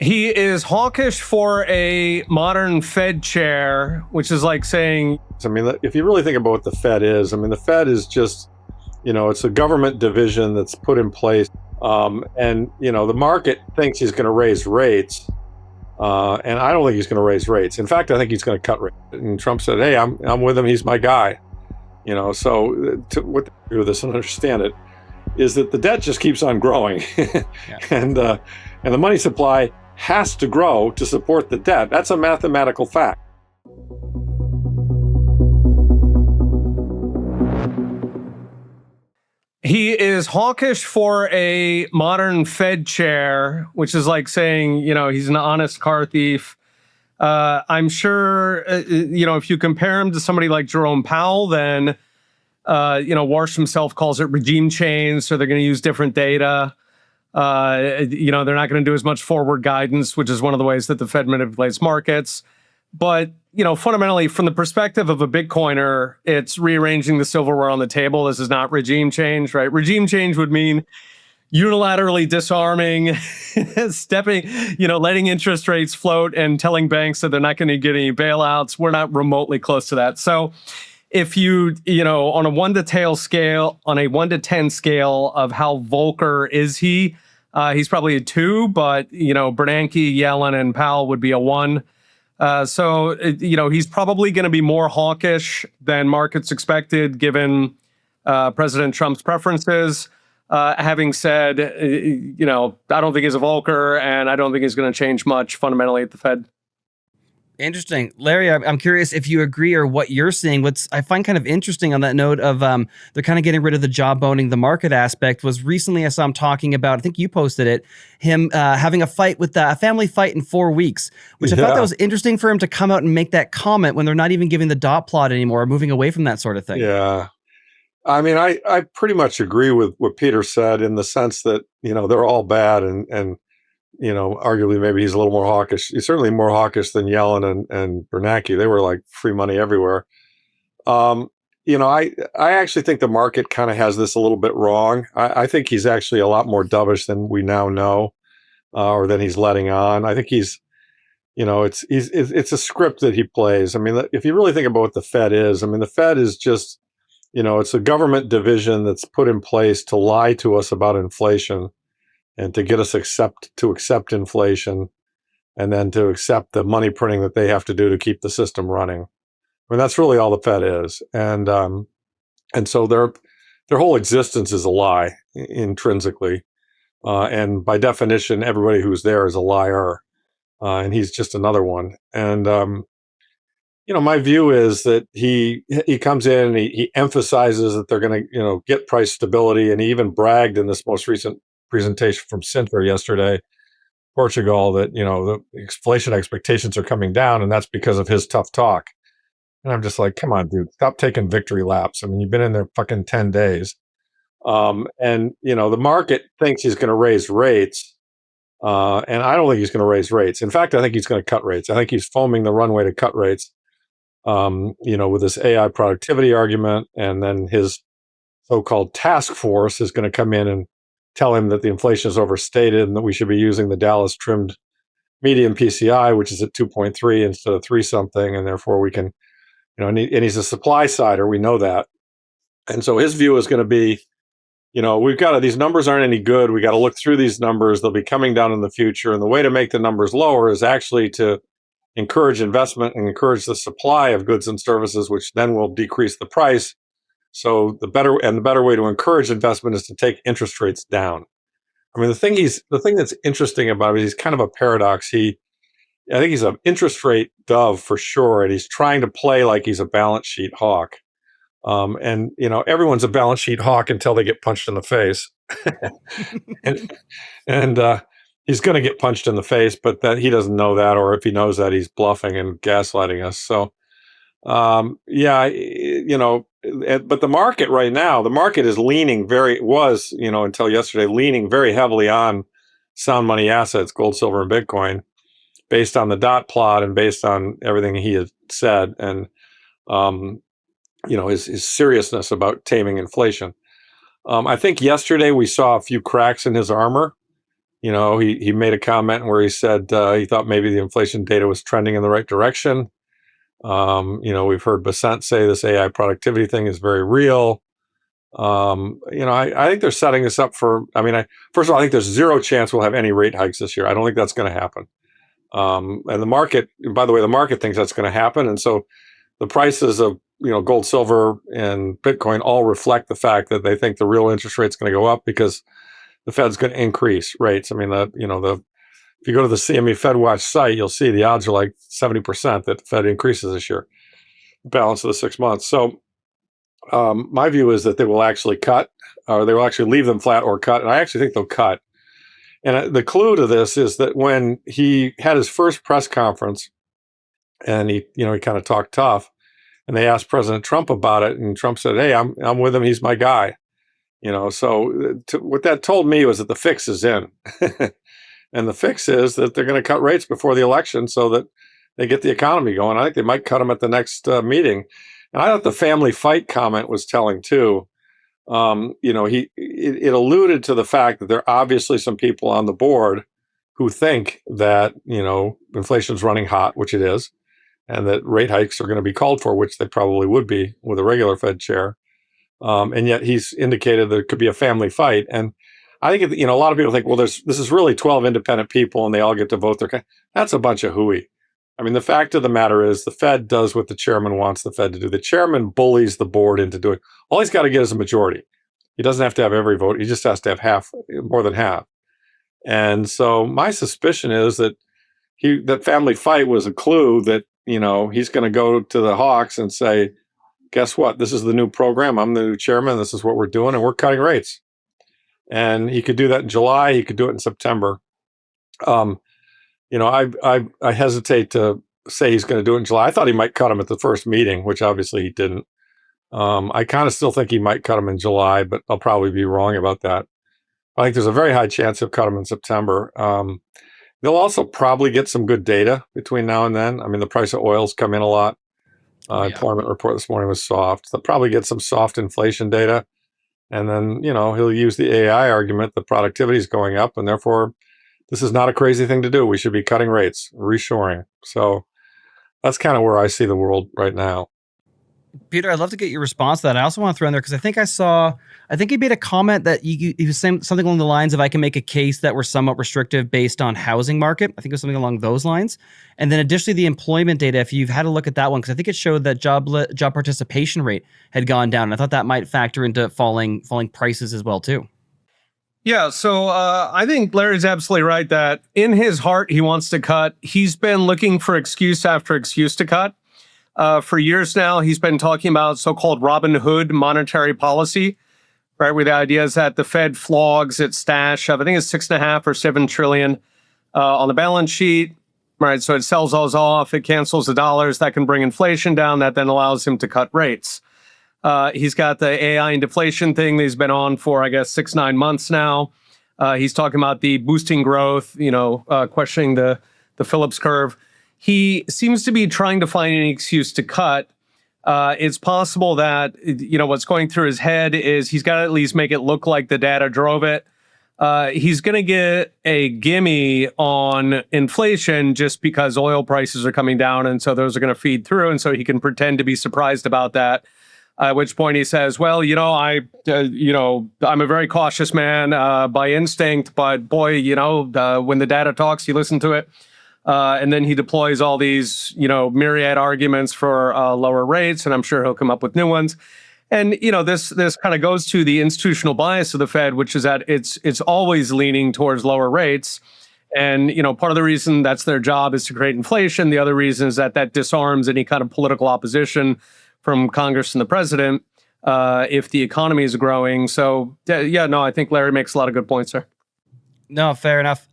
He is hawkish for a modern Fed chair, which is like saying, I mean, if you really think about what the Fed is, I mean, the Fed is just, it's a government division that's put in place. The market thinks he's going to raise rates. And I don't think he's going to raise rates. In fact, I think he's going to cut rates. And Trump said, hey, I'm with him. He's my guy. What they do with this and understand it is that the debt just keeps on growing. Yeah. And the money supply has to grow to support the debt. That's a mathematical fact. he is hawkish for a modern Fed chair, which is like saying, he's an honest car thief. I'm sure, if you compare him to somebody like Jerome Powell, then, Warsh himself calls it regime change. So they're going to use different data. They're not going to do as much forward guidance, which is one of the ways that the Fed manipulates markets. But, fundamentally, from the perspective of a Bitcoiner, it's rearranging the silverware on the table. This is not regime change, right? Regime change would mean unilaterally disarming, letting interest rates float and telling banks that they're not going to get any bailouts. We're not remotely close to that. So if you, on a 1 to 10 scale, of how Volcker is he's probably a 2, but, Bernanke, Yellen, and Powell would be a 1. He's probably going to be more hawkish than markets expected, given President Trump's preferences. Having said, I don't think he's a Volcker, and I don't think he's going to change much fundamentally at the Fed. Interesting. Larry, I'm curious if you agree or what you're seeing. What's I find kind of interesting on that note of they're kind of getting rid of the jawboning the market aspect was recently I saw him talking about, I think you posted it, him having a fight with a family fight in 4 weeks, which I thought that was interesting for him to come out and make that comment when they're not even giving the dot plot anymore or moving away from that sort of thing. Yeah. I mean, I pretty much agree with what Peter said in the sense that, they're all bad and arguably maybe he's a little more hawkish. He's certainly more hawkish than Yellen and Bernanke. They were like free money everywhere. I actually think the market kind of has this a little bit wrong. I think he's actually a lot more dovish than we now know, or than he's letting on. I think it's a script that he plays. I mean, if you really think about what the Fed is, I mean, the Fed is just, it's a government division that's put in place to lie to us about inflation and to get us to accept inflation and then to accept the money printing that they have to do to keep the system running. I mean, that's really all the Fed is. And so their whole existence is a lie intrinsically. And by definition, everybody who's there is a liar. And he's just another one. And, my view is that he comes in and he emphasizes that they're going to, get price stability. And he even bragged in this most recent presentation from Sinter yesterday, Portugal, that, the inflation expectations are coming down. And that's because of his tough talk. And I'm just like, come on, dude, stop taking victory laps. I mean, you've been in there fucking 10 days. The market thinks he's going to raise rates. And I don't think he's going to raise rates. In fact, I think he's going to cut rates. I think he's foaming the runway to cut rates, with this AI productivity argument. And then his so-called task force is going to come in and tell him that the inflation is overstated and that we should be using the Dallas trimmed median PCI, which is at 2.3 instead of 3 something. And therefore we can, and he's a supply sider. We know that. And so his view is going to be, these numbers aren't any good. We got to look through these numbers. They'll be coming down in the future. And the way to make the numbers lower is actually to encourage investment and encourage the supply of goods and services, which then will decrease the price. So the better way to encourage investment is to take interest rates down. I mean, the thing that's interesting about it, he's kind of a paradox. I think he's an interest rate dove for sure, and he's trying to play like he's a balance sheet hawk. Everyone's a balance sheet hawk until they get punched in the face, and he's going to get punched in the face, but that he doesn't know that, or if he knows that, he's bluffing and gaslighting us. So, but the market right now, the market is leaning until yesterday, leaning very heavily on sound money assets, gold, silver, and Bitcoin, based on the dot plot and based on everything he has said, and his seriousness about taming inflation. I think yesterday we saw a few cracks in his armor. he made a comment where he said he thought maybe the inflation data was trending in the right direction. We've heard St say this AI productivity thing is very real. I think they're setting this up for, first of all, I think there's zero chance we'll have any rate hikes this year. I don't think that's going to happen. And the market, by the way, the market thinks that's going to happen. And so the prices of, gold, silver, and Bitcoin all reflect the fact that they think the real interest rate's going to go up because the Fed's going to increase rates. If you go to the CME FedWatch site, you'll see the odds are like 70% that the Fed increases this year, the balance of the 6 months. So my view is that they will actually cut, or they will actually leave them flat or cut. And I actually think they'll cut. And the clue to this is that when he had his first press conference and he kind of talked tough, and they asked President Trump about it, and Trump said, "Hey, I'm with him. He's my guy." So what that told me was that the fix is in. And the fix is that they're going to cut rates before the election so that they get the economy going. I think they might cut them at the next meeting. And I thought the family fight comment was telling too. It alluded to the fact that there are obviously some people on the board who think that, inflation's running hot, which it is, and that rate hikes are going to be called for, which they probably would be with a regular Fed chair. And yet he's indicated there could be a family fight. And I think, a lot of people think, well, this is really 12 independent people and they all get to vote that's a bunch of hooey. The fact of the matter is the Fed does what the chairman wants the Fed to do. The chairman bullies the board into doing. All he's got to get is a majority. He doesn't have to have every vote. He just has to have more than half. And so my suspicion is that that family fight was a clue that, he's going to go to the Hawks and say, guess what? This is the new program. I'm the new chairman. This is what we're doing, and we're cutting rates. And he could do that in July. He could do it in September. I hesitate to say he's going to do it in July. I thought he might cut him at the first meeting, which obviously he didn't. I kind of still think he might cut him in July, but I'll probably be wrong about that. I think there's a very high chance he'll cut him in September. They'll also probably get some good data between now and then. The price of oil's come in a lot. Employment report this morning was soft. They'll probably get some soft inflation data. And then, he'll use the AI argument that productivity is going up, and therefore this is not a crazy thing to do. We should be cutting rates, reshoring. So that's kind of where I see the world right now. Peter, I'd love to get your response to that. I also want to throw in there, because I think he made a comment that he was saying something along the lines of, I can make a case that we're somewhat restrictive based on housing market. I think it was something along those lines. And then additionally, the employment data, if you've had a look at that one, because I think it showed that job participation rate had gone down. And I thought that might factor into falling prices as well too. Yeah, so I think Larry's absolutely right that in his heart, he wants to cut. He's been looking for excuse after excuse to cut. For years now, he's been talking about so-called Robin Hood monetary policy, right? Where the idea is that the Fed flogs its stash of, I think it's 6.5 or 7 trillion on the balance sheet, right? So it sells those off, it cancels the dollars, that can bring inflation down, that then allows him to cut rates. He's got the AI and deflation thing that he's been on for, I guess, 6-9 months now. He's talking about the boosting growth, questioning the Phillips curve. He seems to be trying to find an excuse to cut. It's possible that, what's going through his head is he's got to at least make it look like the data drove it. He's going to get a gimme on inflation just because oil prices are coming down, and so those are going to feed through, and so he can pretend to be surprised about that. At which point he says, well, I'm a very cautious man by instinct, but boy, when the data talks, you listen to it. And then he deploys all these, myriad arguments for lower rates, and I'm sure he'll come up with new ones. And, this kind of goes to the institutional bias of the Fed, which is that it's always leaning towards lower rates. And, part of the reason that's their job is to create inflation. The other reason is that disarms any kind of political opposition from Congress and the president if the economy is growing. So, I think Larry makes a lot of good points there. No, fair enough.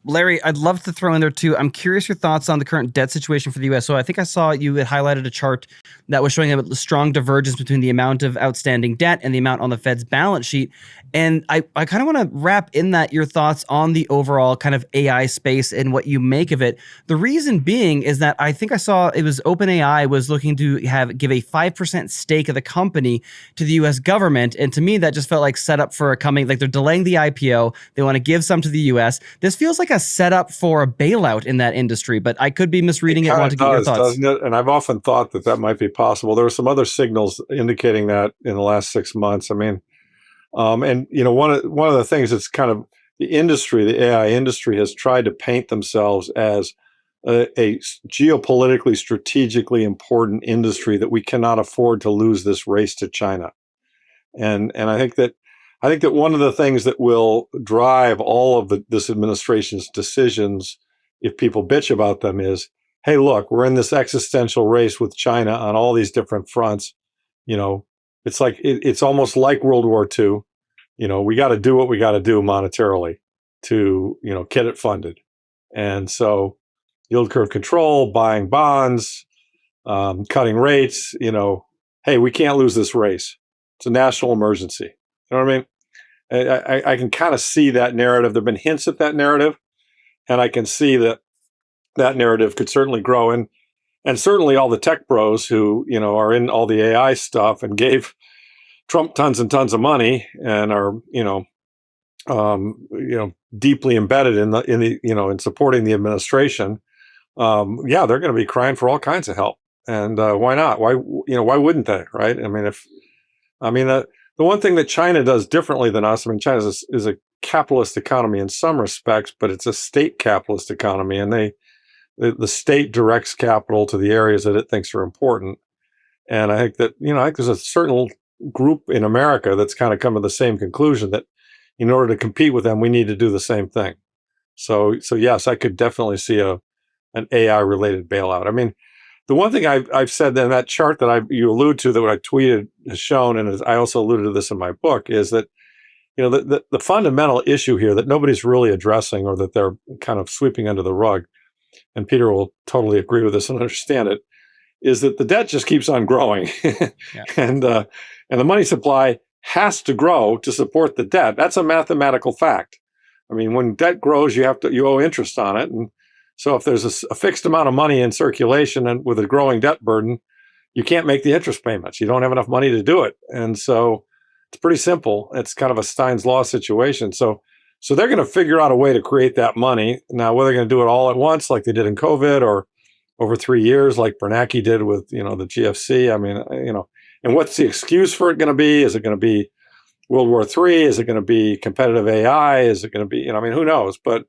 Larry, I'd love to throw in there too. I'm curious your thoughts on the current debt situation for the U.S. So I think I saw you had highlighted a chart that was showing a strong divergence between the amount of outstanding debt and the amount on the Fed's balance sheet. And I kind of want to wrap in that your thoughts on the overall kind of AI space and what you make of it. The reason being is that I think I saw it was OpenAI was looking to give a 5% stake of the company to the US government. And to me, that just felt like set up for a coming, like they're delaying the IPO. They want to give some to the US. This feels like a setup for a bailout in that industry, but I could be misreading it. Want to get your thoughts. Doesn't it? And I've often thought that might be possible. There were some other signals indicating that in the last 6 months. I mean, and one of the things that's kind of the AI industry has tried to paint themselves as a geopolitically, strategically important industry that we cannot afford to lose this race to China. And I think that one of the things that will drive all of this administration's decisions, if people bitch about them, is, hey, look, we're in this existential race with China on all these different fronts. It's like it's almost like World War II. We got to do what we got to do monetarily to get it funded. And so yield curve control, buying bonds, cutting rates, hey, we can't lose this race. It's a national emergency. You know what I mean? I can kind of see that narrative. There've been hints at that narrative, and I can see that narrative could certainly grow. And certainly all the tech bros who, are in all the AI stuff and gave Trump tons and tons of money and are, deeply embedded in supporting the administration. They're going to be crying for all kinds of help. And why not? Why wouldn't they? Right? The one thing that China does differently than us, China is a capitalist economy in some respects, but it's a state capitalist economy, and the state directs capital to the areas that it thinks are important. And I think that, I think there's a certain group in America that's kind of come to the same conclusion that in order to compete with them, we need to do the same thing. So yes, I could definitely see an AI related bailout. The one thing I've said in that chart that you allude to, that what I tweeted has shown, and I also alluded to this in my book, is that the fundamental issue here that nobody's really addressing, or that they're kind of sweeping under the rug, and Peter will totally agree with this and understand it, is that the debt just keeps on growing. Yeah. And the money supply has to grow to support the debt. That's a mathematical fact. When debt grows, you owe interest on it. And so if there's a fixed amount of money in circulation and with a growing debt burden, you can't make the interest payments. You don't have enough money to do it. And so it's pretty simple. It's kind of a Stein's Law situation. So they're going to figure out a way to create that money. Now, whether they're going to do it all at once, like they did in COVID, or over 3 years, like Bernanke did with, the GFC. And what's the excuse for it going to be? Is it going to be World War III? Is it going to be competitive AI? Is it going to be, who knows? But